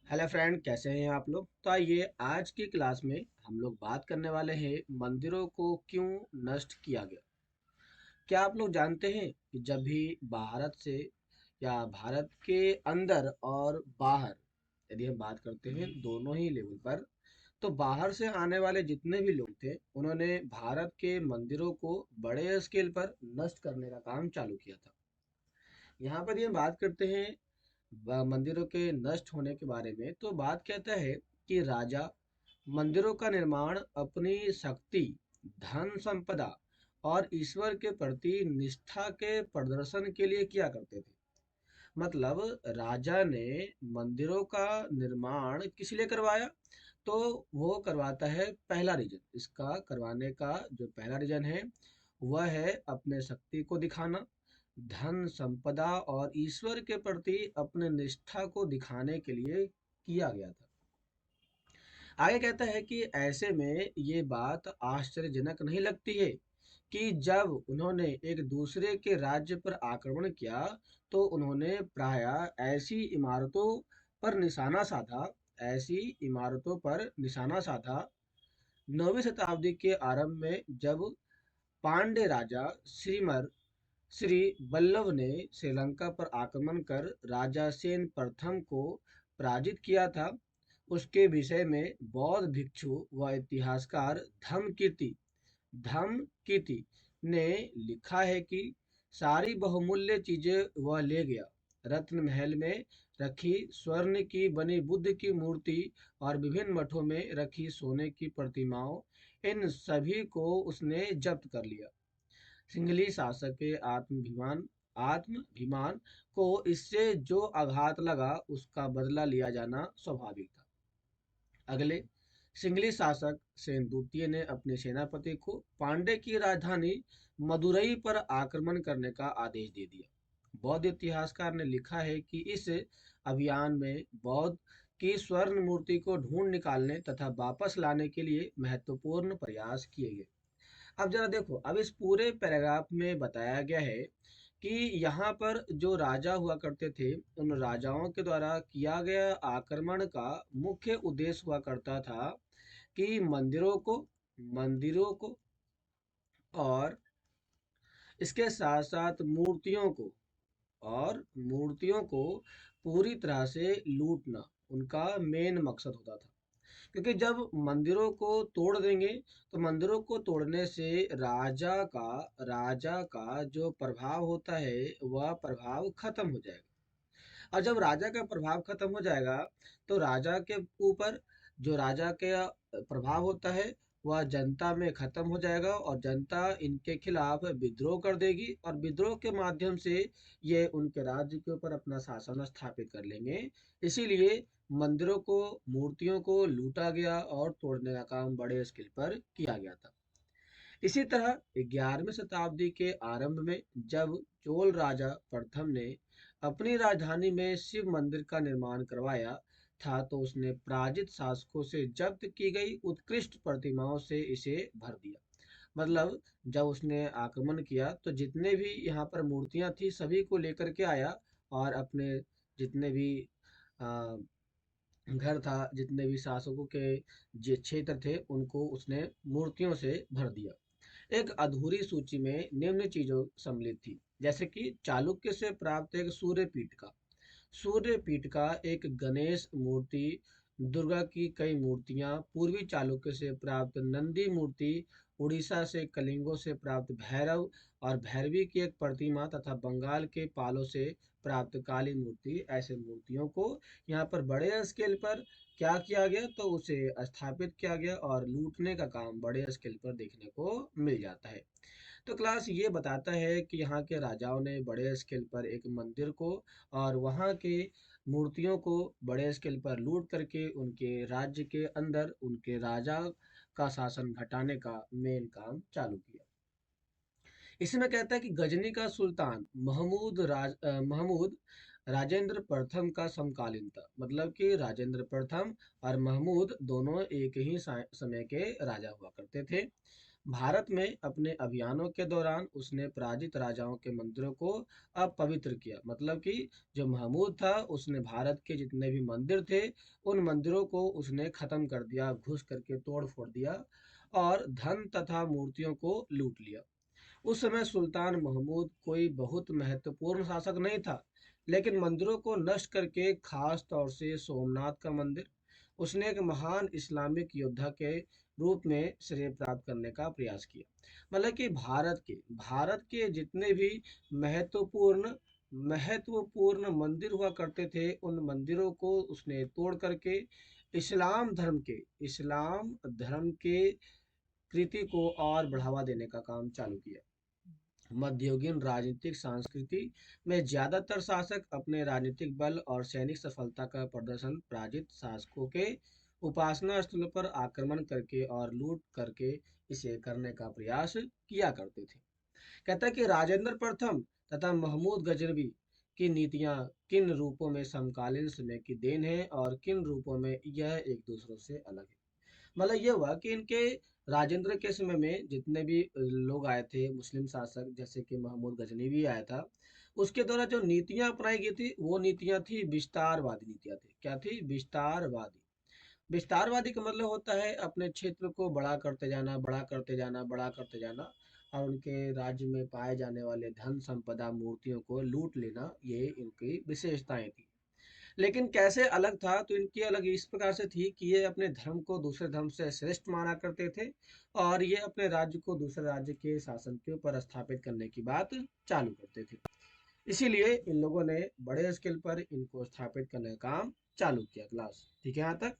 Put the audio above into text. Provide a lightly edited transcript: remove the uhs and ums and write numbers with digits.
Hello friend, कैसे हैं आप लोग। तो आइए आज की क्लास में हम लोग बात करने वाले हैं मंदिरों को क्यों नष्ट किया गया। क्या आप लोग जानते हैं कि जब भी भारत से या भारत के अंदर और बाहर, यदि हम बात करते हैं दोनों ही लेवल पर, तो बाहर से आने वाले जितने भी लोग थे उन्होंने भारत के मंदिरों को बड़े स्केल पर नष्ट करने का काम चालू किया था। यहाँ पर ये बात करते हैं मंदिरों के नष्ट होने के बारे में। तो बात कहता है कि राजा मंदिरों का निर्माण अपनी शक्ति, धन संपदा और ईश्वर के प्रति निष्ठा के प्रदर्शन के लिए किया करते थे। मतलब राजा ने मंदिरों का निर्माण किस लिए करवाया, तो वो करवाता है, पहला रीजन इसका करवाने का जो पहला रीजन है वह है अपने शक्ति को दिखाना, धन संपदा और ईश्वर के प्रति अपने निष्ठा को दिखाने के लिए किया गया था। आगे कहता है कि ऐसे में ये बात आश्चर्यजनक नहीं लगती है कि जब उन्होंने एक दूसरे के राज्य पर आक्रमण किया तो उन्होंने प्रायः पर निशाना साधा ऐसी इमारतों पर निशाना साधा। 9वीं शताब्दी के आरंभ में जब पांड्य राजा श्री वल्लभ ने श्रीलंका पर आक्रमण कर राजा सेन प्रथम को पराजित किया था, उसके विषय में बौद्ध भिक्षु व इतिहासकार धम्मकीर्ति ने लिखा है कि सारी बहुमूल्य चीजें वह ले गया। रत्न महल में रखी स्वर्ण की बनी बुद्ध की मूर्ति और विभिन्न मठों में रखी सोने की प्रतिमाओं, इन सभी को उसने जब्त कर लिया। सिंघली शासक के आत्माभिमान को इससे जो आघात लगा उसका बदला लिया जाना स्वाभाविक था। अगले सिंघली शासक सेन द्वितीय ने अपने सेनापति को पांड्य की राजधानी मदुरई पर आक्रमण करने का आदेश दे दिया। बौद्ध इतिहासकार ने लिखा है कि इस अभियान में बौद्ध की स्वर्ण मूर्ति को ढूंढ निकालने तथा वापस लाने के लिए महत्वपूर्ण प्रयास किए गए। अब जरा देखो, अब इस पूरे पैराग्राफ में बताया गया है कि यहाँ पर जो राजा हुआ करते थे उन राजाओं के द्वारा किया गया आक्रमण का मुख्य उद्देश्य हुआ करता था कि मंदिरों को और इसके साथ साथ मूर्तियों को पूरी तरह से लूटना उनका मेन मकसद होता था। क्योंकि जब मंदिरों को तोड़ देंगे तो मंदिरों को तोड़ने से राजा का जो प्रभाव होता है वह प्रभाव खत्म हो जाएगा। और जब राजा का प्रभाव खत्म हो जाएगा तो राजा के ऊपर जो राजा के प्रभाव होता है वह जनता में खत्म हो जाएगा और जनता इनके खिलाफ विद्रोह कर देगी और विद्रोह के माध्यम से ये उनके राज्य के ऊपर अपना शासन स्थापित कर लेंगे। इसीलिए मंदिरों को, मूर्तियों को लूटा गया और तोड़ने का काम बड़े स्केल पर किया गया था। इसी तरह 11वीं शताब्दी के आरंभ में जब चोल राजा प्रथम ने अपनी राजधानी में शिव मंदिर का निर्माण करवाया था तो उसने पराजित शासकों से जब्त की गई उत्कृष्ट प्रतिमाओं से इसे भर दिया। मतलब जब उसने आक्रमण किया तो जितने भी यहाँ पर मूर्तियां थी सभी को लेकर के आया और अपने जितने भी आ, घर था, जितने भी शासकों के जो क्षेत्र थे उनको उसने मूर्तियों से भर दिया। एक अधूरी सूची में निम्न चीजों सम्मिलित थी, जैसे कि चालुक्य से प्राप्त एक सूर्यपीठ का एक गणेश मूर्ति, दुर्गा की कई मूर्तियां, पूर्वी चालुक्य से प्राप्त नंदी मूर्ति, उड़ीसा से कलिंगों से प्राप्त भैरव और भैरवी की एक प्रतिमा तथा बंगाल के पालों से प्राप्त काली मूर्ति। ऐसे मूर्तियों को यहाँ पर बड़े स्केल पर क्या किया गया, तो उसे स्थापित किया गया और लूटने का काम बड़े स्केल पर देखने को मिल जाता है। तो क्लास ये बताता है कि यहाँ के राजाओं ने बड़े स्केल पर एक मंदिर को और वहाँ के मूर्तियों को बड़े स्केल पर लूट करके उनके राज्य के अंदर उनके राजा का शासन घटाने का मेन काम चालू किया। इसमें कहता है कि गजनी का सुल्तान महमूद राजेंद्र प्रथम का समकालीन था। मतलब कि राजेंद्र प्रथम और महमूद दोनों एक ही समय के राजा हुआ करते थे। भारत में अपने अभियानों के दौरान उसने पराजित राजाओं के मंदिरों को अपवित्र किया। मतलब कि जो महमूद था उसने भारत के जितने भी मंदिर थे उन मंदिरों को उसने खत्म कर दिया, घुस करके तोड़ फोड़ दिया और धन तथा मूर्तियों को लूट लिया। उस समय सुल्तान महमूद कोई बहुत महत्वपूर्ण शासक नहीं था, लेकिन मंदिरों को नष्ट करके, खास तौर से सोमनाथ का मंदिर, उसने एक महान इस्लामिक योद्धा के रूप में श्रेय प्राप्त करने का प्रयास किया। मतलब कि भारत के जितने भी महत्वपूर्ण महत्वपूर्ण मंदिर हुआ करते थे उन मंदिरों को उसने तोड़ करके इस्लाम धर्म के कृति को और बढ़ावा देने का काम चालू किया। मध्ययुगीन राजनीतिक संस्कृति में ज्यादातर शासक अपने राजनीतिक बल और सैनिक सफलता का प्रदर्शन पराजित शासकों के उपासना स्थलों पर आक्रमण करके और लूट करके इसे करने का प्रयास किया करते थे। कहता है कि राजेंद्र प्रथम तथा महमूद गजनवी की नीतियां किन रूपों में समकालीन समय की देन है और किन रूपों में यह एक दूसरों से अलग है। मतलब ये हुआ कि इनके राजेंद्र के समय में जितने भी लोग आए थे मुस्लिम शासक, जैसे कि महमूद गजनवी भी आया था, उसके द्वारा जो नीतियां अपनाई गई थी वो नीतियां थी विस्तारवादी नीतियां थी। क्या थी? विस्तारवादी। विस्तारवादी का मतलब होता है अपने क्षेत्र को बड़ा करते जाना, बड़ा करते जाना, बड़ा करते जाना और उनके राज्य में पाए जाने वाले धन संपदा मूर्तियों को लूट लेना, ये इनकी विशेषताएं थी। लेकिन कैसे अलग था? तो इनकी अलग इस प्रकार से थी कि ये अपने धर्म को दूसरे धर्म से श्रेष्ठ माना करते थे और ये अपने राज्य को दूसरे राज्य के शासन के ऊपर स्थापित करने की बात चालू करते थे। इसीलिए इन लोगों ने बड़े स्केल पर इनको स्थापित करने का काम चालू किया। क्लास ठीक है यहाँ तक?